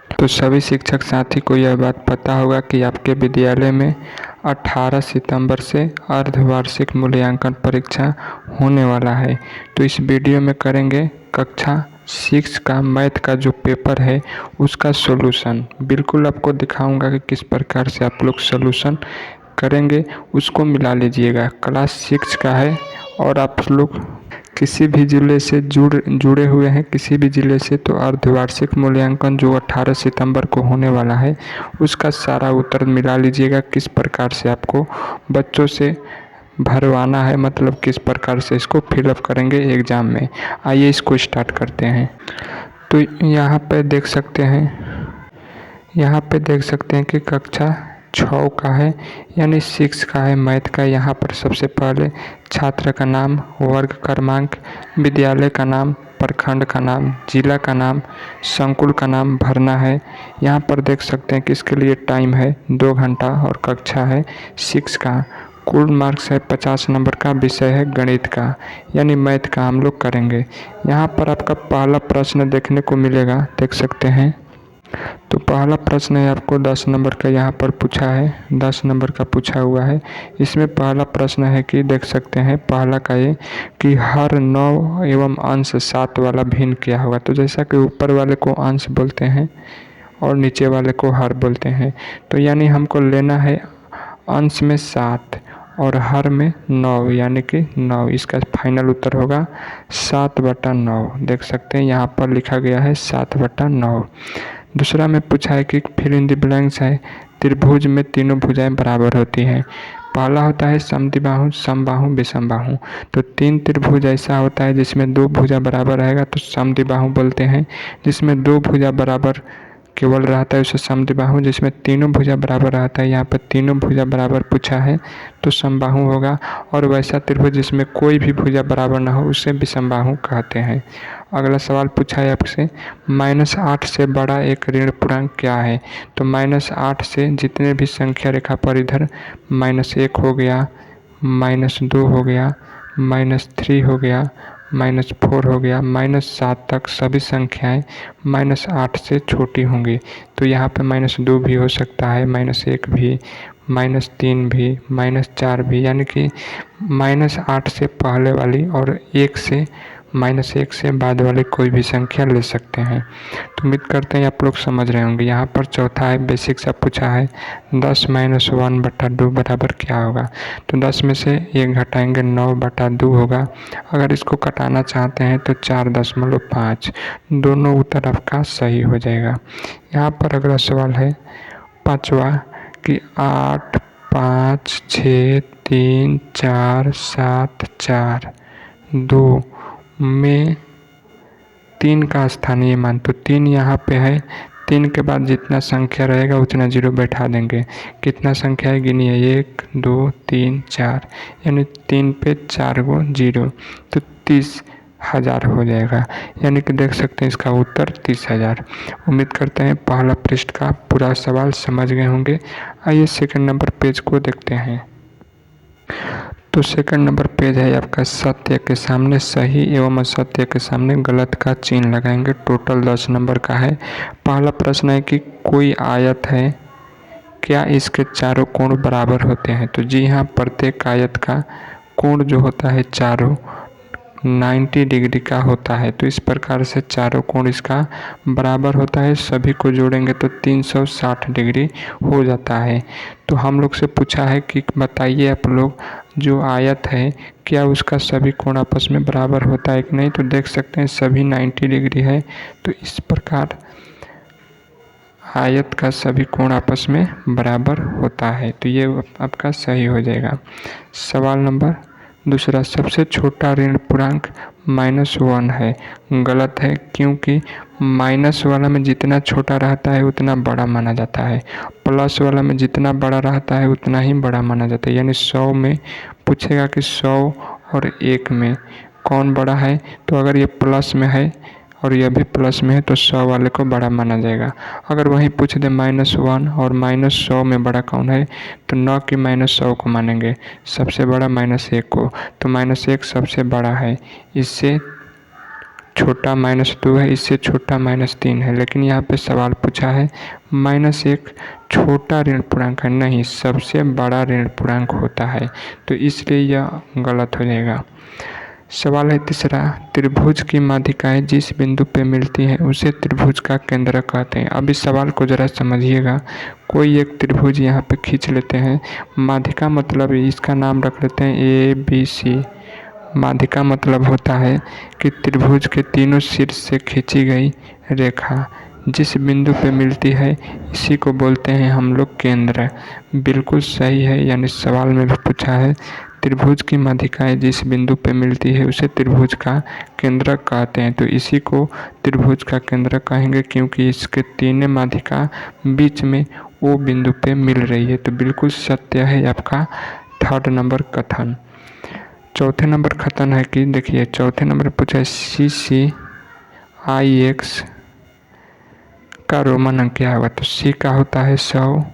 तो सभी शिक्षक साथी को यह बात पता होगा कि आपके विद्यालय में 18 सितंबर से अर्धवार्षिक मूल्यांकन परीक्षा होने वाला है। तो इस वीडियो में करेंगे कक्षा 6 का मैथ का जो पेपर है उसका सॉल्यूशन। बिल्कुल आपको दिखाऊंगा कि किस प्रकार से आप लोग सॉल्यूशन करेंगे, उसको मिला लीजिएगा। क्लास 6 का है और आप लोग किसी भी ज़िले से जुड़े हुए हैं, किसी भी ज़िले से, तो अर्धवार्षिक मूल्यांकन जो 18 सितंबर को होने वाला है उसका सारा उत्तर मिला लीजिएगा। किस प्रकार से आपको बच्चों से भरवाना है, मतलब किस प्रकार से इसको फिलअप करेंगे एग्ज़ाम में। आइए इसको स्टार्ट करते हैं। तो यहाँ पे देख सकते हैं कि कक्षा 6 का है, यानी 6 का है मैथ का। यहाँ पर सबसे पहले छात्र का नाम, वर्ग क्रमांक, विद्यालय का नाम, प्रखंड का नाम, जिला का नाम, संकुल का नाम भरना है। यहाँ पर देख सकते हैं कि इसके लिए टाइम है 2 घंटा और कक्षा है 6 का। कुल मार्क्स है 50 नंबर का। विषय है गणित का, यानी मैथ का हम लोग करेंगे। यहाँ पर आपका पहला प्रश्न देखने को मिलेगा, देख सकते हैं। तो पहला प्रश्न है आपको 10 नंबर का यहाँ पर पूछा है, 10 नंबर का पूछा हुआ है। इसमें पहला प्रश्न है कि देख सकते हैं पहला का ये कि हर 9 एवं अंश 7 वाला भिन्न क्या होगा। तो जैसा कि ऊपर वाले को अंश बोलते हैं और नीचे वाले को हर बोलते हैं, तो यानी हमको लेना है अंश में 7 और हर में 9, यानी कि 9। इसका फाइनल उत्तर होगा 7/9। देख सकते हैं यहाँ पर लिखा गया है 7/9। दूसरा में पूछा है कि फिल इन द ब्लैंक्स है, त्रिभुज में तीनों भुजाएं बराबर होती हैं। पहला होता है समद्विबाहु, समबाहु, विषमबाहु। तो 3 त्रिभुज ऐसा होता है जिसमें 2 भुजा बराबर रहेगा तो समद्विबाहु बोलते हैं। जिसमें 2 भुजा बराबर केवल रहता है उसे समद्विबाहु। जिसमें तीनों भुजा बराबर रहता है, यहाँ पर तीनों भुजा बराबर पूछा है तो समबाहु होगा। और वैसा त्रिभुज जिसमें कोई भी भुजा बराबर ना हो उसे विषमबाहु कहते हैं। अगला सवाल पूछा है आपसे, -8 से बड़ा एक ऋण पूर्णांक क्या है। तो -8 से जितने भी संख्या रेखा पर इधर -1 हो गया, -2 हो गया, -3 हो गया, -4 हो गया, -7 तक सभी संख्याएं -8 से छोटी होंगी। तो यहाँ पे -2 भी हो सकता है, -1 भी, -3 भी, -4 भी, यानी कि -8 से पहले वाली और -1 से बाद वाली कोई भी संख्या ले सकते हैं। तो उम्मीद करते हैं आप लोग समझ रहे होंगे। यहाँ पर चौथा है बेसिक सा पूछा है 10 - 1/2 बराबर क्या होगा। तो 10 में से 1 घटाएंगे 9/2 होगा। अगर इसको घटाना चाहते हैं तो 4.5। दोनों उत्तर आपका सही हो जाएगा। यहाँ पर अगला सवाल है पाँचवा कि 8, 5, 6, 3, 4, 7, 4, 2 में 3 का स्थानीय मान। तो 3 यहाँ पे है, 3 के बाद जितना संख्या रहेगा उतना 0 बैठा देंगे। कितना संख्या है गिनिए, 1, 2, 3, 4, यानी 3 पे 4 गो 0, तो 30,000 हो जाएगा। यानी कि देख सकते हैं इसका उत्तर 30,000। उम्मीद करते हैं पहला पृष्ठ का पूरा सवाल समझ गए होंगे। आइए सेकंड नंबर पेज को देखते हैं। तो सेकंड नंबर पेज है आपका सत्य के सामने सही एवं असत्य के सामने गलत का चिन्ह लगाएंगे। टोटल 10 नंबर का है। पहला प्रश्न है कि कोई आयत है, क्या इसके चारों कोण बराबर होते हैं। तो जी हाँ, प्रत्येक आयत का कोण जो होता है चारों 90 डिग्री का होता है। तो इस प्रकार से चारों कोण इसका बराबर होता है। सभी को जोड़ेंगे तो 360 डिग्री हो जाता है। तो हम लोग से पूछा है कि बताइए आप लोग, जो आयत है क्या उसका सभी कोण आपस में बराबर होता है कि नहीं। तो देख सकते हैं सभी 90 डिग्री है, तो इस प्रकार आयत का सभी कोण आपस में बराबर होता है। तो ये आपका सही हो जाएगा। सवाल नंबर दूसरा, सबसे छोटा ऋण पूर्णांक -1 है। गलत है, क्योंकि माइनस वाला में जितना छोटा रहता है उतना बड़ा माना जाता है, प्लस वाला में जितना बड़ा रहता है उतना ही बड़ा माना जाता है। यानी 100 में पूछेगा कि 100 और 1 में कौन बड़ा है। तो अगर ये प्लस में है और यह भी प्लस में है तो 100 वाले को बड़ा माना जाएगा। अगर वहीं पूछ दे -1 और -100 में बड़ा कौन है, तो न कि -100 को मानेंगे, सबसे बड़ा -1 को। तो -1 सबसे बड़ा है, इससे छोटा -2 है, इससे छोटा -3 है, लेकिन यहाँ पे सवाल पूछा है -1 छोटा ऋण पूर्णांक है, नहीं, सबसे बड़ा ऋण पूर्णांक होता है, तो इसलिए यह गलत हो जाएगा। सवाल है तीसरा, त्रिभुज की माध्यिकाएं जिस बिंदु पे मिलती हैं उसे त्रिभुज का केंद्र कहते हैं। अब इस सवाल को जरा समझिएगा। कोई एक त्रिभुज यहाँ पे खींच लेते हैं, माध्यिका मतलब इसका नाम रख लेते हैं ABC। माध्यिका मतलब होता है कि त्रिभुज के तीनों शीर्ष से खींची गई रेखा जिस बिंदु पे मिलती है इसी को बोलते हैं हम लोग केंद्र। बिल्कुल सही है, यानी सवाल में भी पूछा है त्रिभुज की माध्यिकाएं जिस बिंदु पे मिलती है उसे त्रिभुज का केंद्र कहते हैं, तो इसी को त्रिभुज का केंद्र कहेंगे क्योंकि इसके तीनों माध्यिका बीच में वो बिंदु पे मिल रही है। तो बिल्कुल सत्य है आपका 3rd नंबर कथन। चौथे नंबर कथन है कि देखिए चौथे नंबर पूछा है CCIX का रोमन अंक क्या होगा। तो C का होता है 100,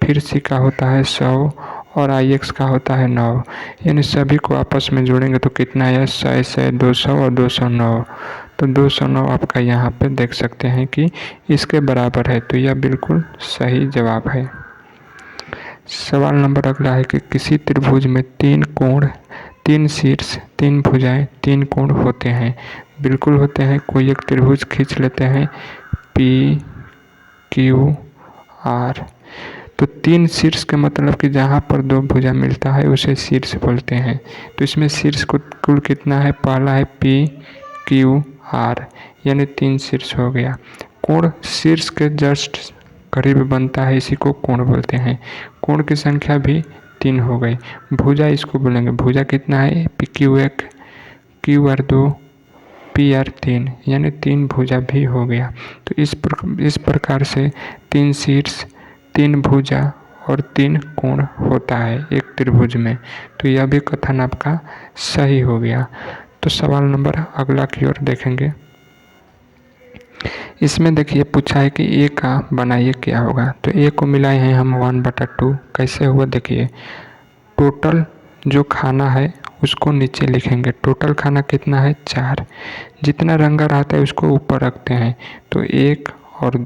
फिर C का होता है 100 और IX का होता है 9, यानी सभी को आपस में जोड़ेंगे तो कितना है 100, 100, 200 और 209। तो 209 आपका यहाँ पे देख सकते हैं कि इसके बराबर है, तो यह बिल्कुल सही जवाब है। सवाल नंबर अगला है कि किसी त्रिभुज में 3 कोण, 3 शीर्ष, 3 भुजाएं, 3 कोण होते हैं। बिल्कुल होते हैं। कोई एक त्रिभुज खींच लेते हैं PQR। तो 3 शीर्ष के मतलब कि जहाँ पर 2 भुजा मिलता है उसे शीर्ष बोलते हैं। तो इसमें शीर्ष कुल कितना है, पहला है PQR, यानी 3 शीर्ष हो गया। कोण शीर्ष के जस्ट करीब बनता है, इसी को कोण बोलते हैं। कोण की संख्या भी 3 हो गई। भुजा इसको बोलेंगे, भुजा कितना है PQ1, QR2, PR3, यानी 3 भुजा भी हो गया। तो इस प्रकार से 3 शीर्ष, 3 भुजा और 3 कोण होता है एक त्रिभुज में। तो यह भी कथन आपका सही हो गया। तो सवाल नंबर अगला की ओर देखेंगे। इसमें देखिए पूछा है कि A का बनाइए क्या होगा। तो A को मिलाए हैं हम 1/2, कैसे हुआ देखिए। टोटल जो खाना है उसको नीचे लिखेंगे। टोटल खाना कितना है 4, जितना रंगा रहता है उसको ऊपर रखते हैं। तो 1 और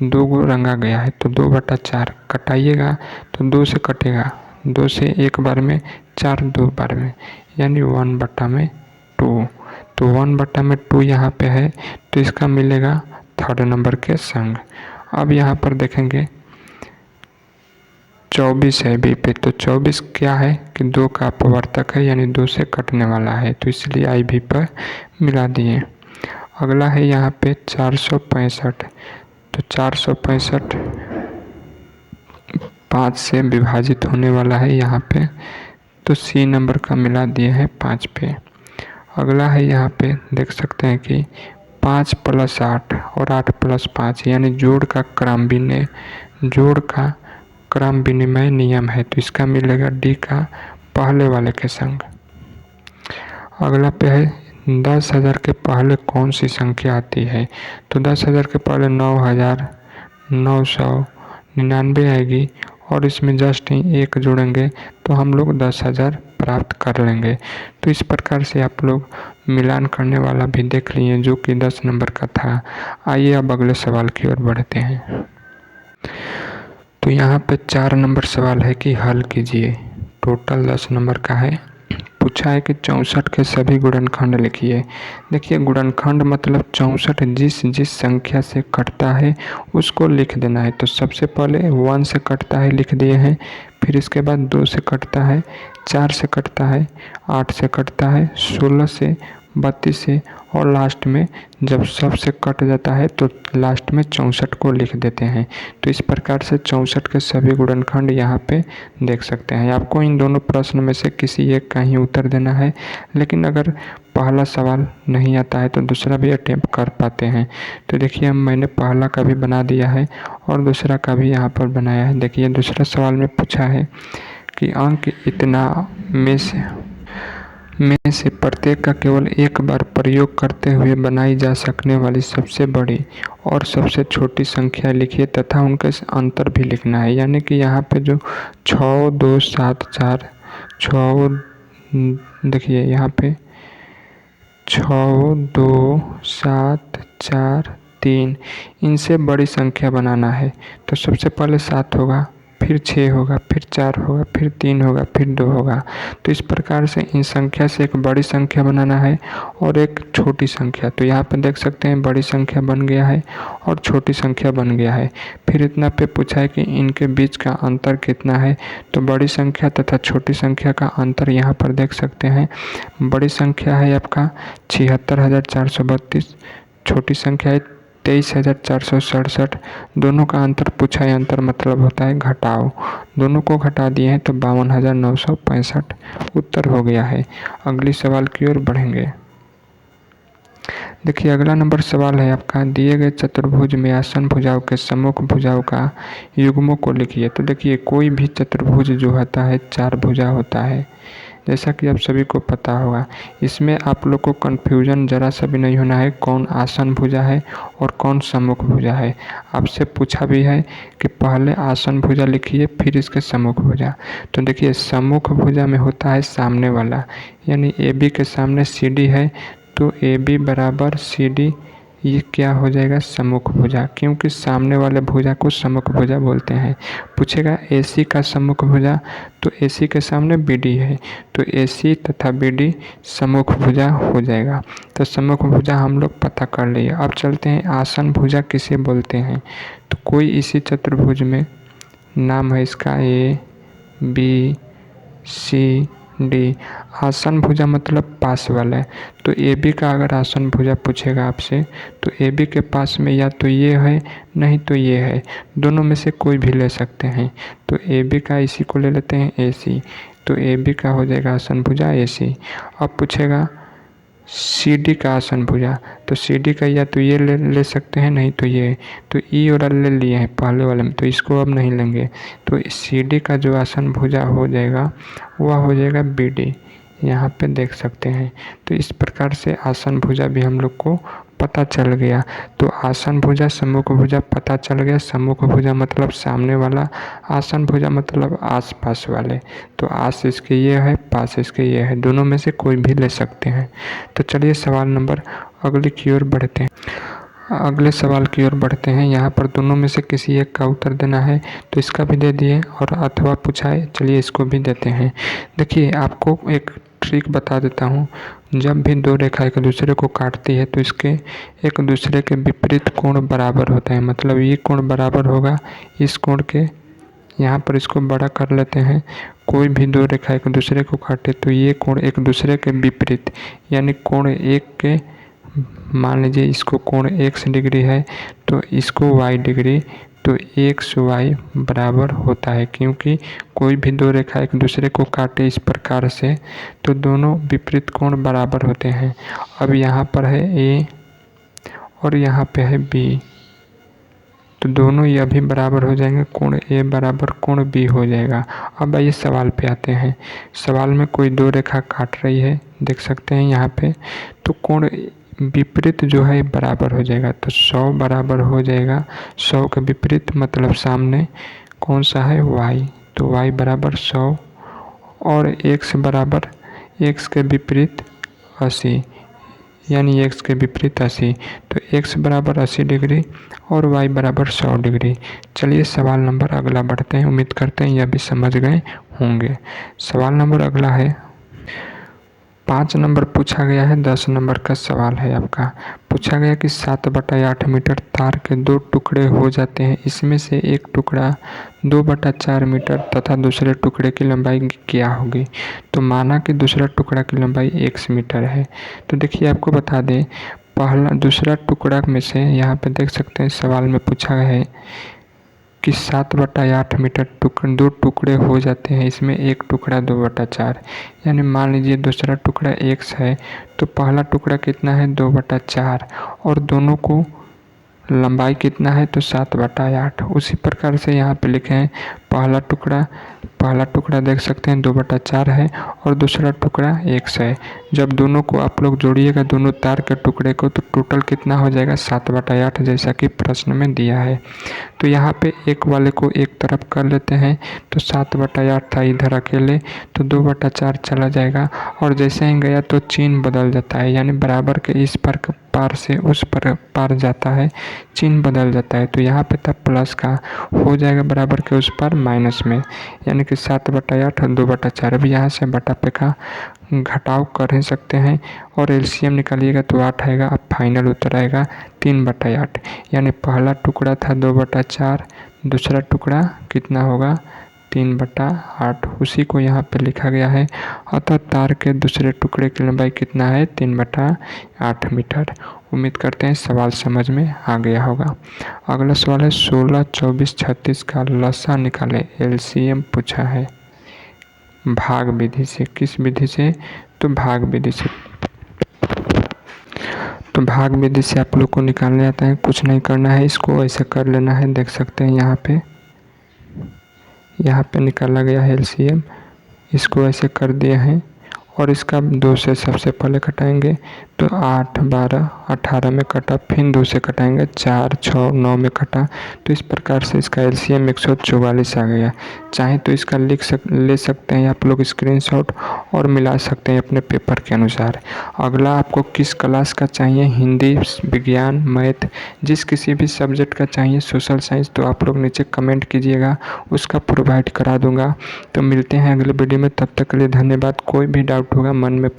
2 गो रंगा गया है, तो 2/4 कटाइएगा तो 2 से कटेगा, 2 से 1 बार में, 4 2 बार में, यानी 1/2। तो 1/2 यहाँ पे है, तो इसका मिलेगा 3rd नंबर के संग। अब यहाँ पर देखेंगे 24 है बी पे। तो 24 क्या है कि 2 का अपवर्तक है, यानी 2 से कटने वाला है, तो इसलिए आई भी पर मिला दिए। अगला है यहाँ पे 465। तो 465 5 से विभाजित होने वाला है यहाँ पे, तो C नंबर का मिला दिए हैं 5 पे। अगला है यहाँ पे देख सकते हैं कि 5 + 8 और 8 + 5, यानी जोड़ का क्रम विनिमय नियम है, तो इसका मिलेगा D का पहले वाले के संग। अगला पे है 10,000 के पहले कौन सी संख्या आती है। तो 10,000 के पहले 9,999 आएगी और इसमें जस्ट ही 1 जोड़ेंगे तो हम लोग 10,000 प्राप्त कर लेंगे। तो इस प्रकार से आप लोग मिलान करने वाला भी देख लिए जो कि 10 नंबर का था। आइए अब अगले सवाल की ओर बढ़ते हैं। तो यहाँ पे 4 नंबर सवाल है कि हल कीजिए। टोटल 10 नंबर का है। पूछा है कि 64 के सभी गुणनखंड लिखिए। देखिए गुणनखंड मतलब 64 जिस संख्या से कटता है उसको लिख देना है। तो सबसे पहले 1 से कटता है लिख दिए हैं, फिर इसके बाद 2 से कटता है, 4 से कटता है, 8 से कटता है, 16 से, 32 से और लास्ट में जब सब से कट जाता है तो लास्ट में 64 को लिख देते हैं। तो इस प्रकार से 64 के सभी गुणनखंड यहाँ पे देख सकते हैं। आपको इन दोनों प्रश्न में से किसी एक का ही उत्तर देना है, लेकिन अगर पहला सवाल नहीं आता है तो दूसरा भी अटेम्प्ट कर पाते हैं। तो देखिए मैंने पहला का भी बना दिया है और दूसरा का भी यहाँ पर बनाया है। देखिए दूसरा सवाल में पूछा है कि अंक इतना में से प्रत्येक का केवल एक बार प्रयोग करते हुए बनाई जा सकने वाली सबसे बड़ी और सबसे छोटी संख्या लिखिए तथा उनके अंतर भी लिखना है। यानी कि यहाँ पे जो 6, 2, 7, 4, 6, देखिए यहाँ पे 6, 2, 7, 4, 3 इनसे बड़ी संख्या बनाना है तो सबसे पहले 7 होगा, फिर 6 होगा, फिर 4 होगा, फिर 3 होगा, फिर 2 होगा। तो इस प्रकार से इन संख्या से एक बड़ी संख्या बनाना है और एक छोटी संख्या। तो यहाँ पर देख सकते हैं बड़ी संख्या बन गया है और छोटी संख्या बन गया है। फिर इतना पे पूछा है कि इनके बीच का अंतर कितना है। तो बड़ी संख्या तथा छोटी संख्या का अंतर यहाँ पर देख सकते हैं। बड़ी संख्या है आपका 76,432, छोटी संख्या है 23,467। दोनों का अंतर पूछा है, अंतर मतलब होता है घटाओ। दोनों को घटा दिए हैं तो 52,965 उत्तर हो गया है। अगली सवाल की ओर बढ़ेंगे। देखिए अगला नंबर सवाल है आपका, दिए गए चतुर्भुज में आसन भुजाओं के सम्मुख भुजाओं का युग्मों को लिखिए। तो देखिए कोई भी चतुर्भुज जो होता है 4 भुजा होता है, जैसा कि आप सभी को पता होगा। इसमें आप लोग को कन्फ्यूजन जरा सा भी नहीं होना है कौन आसन भुजा है और कौन सम्मुख भुजा है। आपसे पूछा भी है कि पहले आसन भुजा लिखिए फिर इसके सम्मुख भुजा। तो देखिए सम्मुख भुजा में होता है सामने वाला, यानी ए बी के सामने सी डी है तो ए बी बराबर सी डी, ये क्या हो जाएगा सम्मुख भुजा, क्योंकि सामने वाले भुजा को सम्मुख भुजा बोलते हैं। पूछेगा AC का सम्मुख भुजा, तो AC के सामने BD है तो AC तथा BD सम्मुख भुजा हो जाएगा। तो सम्मुख भुजा हम लोग पता कर लिए। अब चलते हैं आसन भुजा किसे बोलते हैं। तो कोई इसी चतुर्भुज में नाम है इसका A B C D। आसन भुजा मतलब पास वाला है। तो ए बी का अगर आसन भुजा पूछेगा आपसे तो ए बी के पास में या तो ये है नहीं तो ये है, दोनों में से कोई भी ले सकते हैं। तो ए बी का इसी को ले लेते हैं ए सी, तो ए बी का हो जाएगा आसन भुजा ए सी। अब पूछेगा सी डी का आसन भुजा, तो सी डी का या तो ये ले सकते हैं नहीं तो ये। तो ई और ले लिए हैं पहले वाले में तो इसको अब नहीं लेंगे। तो सी डी का जो आसन भुजा हो जाएगा वह हो जाएगा बी डी, यहाँ पे देख सकते हैं। तो इस प्रकार से आसन भुजा भी हम लोग को पता चल गया। तो आसन भुजा सम्मुख भुजा पता चल गया। सम्मुख भुजा मतलब सामने वाला, आसन भुजा मतलब आस पास वाले। तो आस इसके ये है, पास इसके ये है, दोनों में से कोई भी ले सकते हैं। तो चलिए सवाल नंबर अगले की ओर बढ़ते हैं। अगले सवाल की ओर बढ़ते हैं। यहाँ पर दोनों में से किसी एक का उत्तर देना है, तो इसका भी दे दिए और अथवा पूछा है, चलिए इसको भी देते हैं। देखिए आपको एक ट्रिक बता देता हूँ। जब भी दो रेखा एक दूसरे को काटती है तो इसके एक दूसरे के विपरीत कोण बराबर होता है। मतलब ये कोण बराबर होगा इस कोण के। यहाँ पर इसको बड़ा कर लेते हैं। कोई भी दो रेखा एक दूसरे को काटे तो ये कोण एक दूसरे के विपरीत, यानी कोण एक के, मान लीजिए इसको कोण x डिग्री है तो इसको y डिग्री, तो XY बराबर होता है। क्योंकि कोई भी दो रेखा एक दूसरे को काटे इस प्रकार से तो दोनों विपरीत कोण बराबर होते हैं। अब यहाँ पर है A और यहाँ पे है B, तो दोनों ये अभी बराबर हो जाएंगे। कोण A बराबर कोण B हो जाएगा। अब आइए सवाल पे आते हैं। सवाल में कोई दो रेखा काट रही है, देख सकते हैं यहाँ पे। तो कोण विपरीत जो है बराबर हो जाएगा, तो 100 बराबर हो जाएगा 100 के विपरीत, मतलब सामने कौन सा है y, तो y बराबर 100 और x बराबर x के विपरीत 80, यानी x के विपरीत 80। तो x बराबर 80 डिग्री और y बराबर 100 डिग्री। चलिए सवाल नंबर अगला बढ़ते हैं। उम्मीद करते हैं यह भी समझ गए होंगे। सवाल नंबर अगला है 5 नंबर पूछा गया है। 10 नंबर का सवाल है आपका। पूछा गया कि 7/8 मीटर तार के 2 टुकड़े हो जाते हैं। इसमें से एक टुकड़ा 2/4 मीटर तथा दूसरे टुकड़े की लंबाई क्या होगी। तो माना कि दूसरा टुकड़ा की लंबाई x मीटर है। तो देखिए आपको बता दें, पहला दूसरा टुकड़ा में से यहाँ पे देख सकते हैं सवाल में पूछा है कि 7/8 मीटर दो टुकड़े हो जाते हैं। इसमें एक टुकड़ा 2/4, यानी मान लीजिए दूसरा टुकड़ा x है तो पहला टुकड़ा कितना है 2/4 और दोनों को लंबाई कितना है तो 7/8। उसी प्रकार से यहाँ पे लिखे हैं पहला टुकड़ा देख सकते हैं 2/4 है और दूसरा टुकड़ा 1 है। जब दोनों को आप लोग जोड़िएगा, दोनों तार के टुकड़े को, तो टोटल कितना हो जाएगा 7/8, जैसा कि प्रश्न में दिया है। तो यहाँ पे एक वाले को एक तरफ कर लेते हैं, तो 7/8 था इधर अकेले, तो 2/4 चला जाएगा और जैसे ही गया तो चिन्ह बदल जाता है, यानी बराबर के इस पार से उस पार जाता है, चिन्ह बदल जाता है। तो यहाँ पे था प्लस का, हो जाएगा बराबर के उस पार माइनस में, यानी कि 7/8 और 2/4। अभी यहाँ से बटा पे का घटाव कर ही सकते हैं और एलसीएम निकालिएगा तो 8 आएगा। अब फाइनल उत्तर आएगा 3/8, यानी पहला टुकड़ा था 2/4, दूसरा टुकड़ा कितना होगा 3/8। उसी को यहाँ पे लिखा गया है। अतः तार के दूसरे टुकड़े की लंबाई कितना है 3/8 मीटर। उम्मीद करते हैं सवाल समझ में आ गया होगा। अगला सवाल है 16, 24, 36 का लसा निकाले, एलसीएम पूछा है भाग विधि से। किस विधि से? तो भाग विधि से। तो भाग विधि से आप लोग को निकालने आता है, कुछ नहीं करना है, इसको ऐसे कर लेना है। देख सकते हैं यहाँ पे निकाला गया है एलसीएम, इसको ऐसे कर दिए हैं और इसका 2 से सबसे पहले कटाएंगे तो 8, 12, 18 में कटा, फिर 2 से कटाएंगे 4, 6, 9 में कटा। तो इस प्रकार से इसका एलसीएम 144 आ गया। चाहे तो इसका ले सकते हैं आप लोग स्क्रीनशॉट और मिला सकते हैं अपने पेपर के अनुसार। अगला आपको किस क्लास का चाहिए, हिंदी, विज्ञान, मैथ, जिस किसी भी सब्जेक्ट का चाहिए, सोशल साइंस, तो आप लोग नीचे कमेंट कीजिएगा, उसका प्रोवाइड करा दूंगा। तो मिलते हैं अगले वीडियो में, तब तक के लिए धन्यवाद। कोई भी डाउट होगा मन में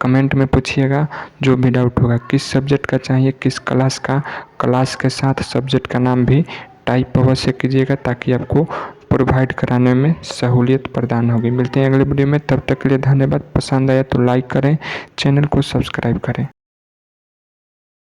कमेंट में पूछिएगा, जो भी डाउट होगा, किस सब्जेक्ट का चाहिए, किस क्लास का, क्लास के साथ सब्जेक्ट का नाम भी टाइप अवश्य कीजिएगा, ताकि आपको प्रोवाइड कराने में सहूलियत प्रदान होगी। मिलते हैं अगले वीडियो में, तब तक के लिए धन्यवाद। पसंद आया तो लाइक करें, चैनल को सब्सक्राइब करें।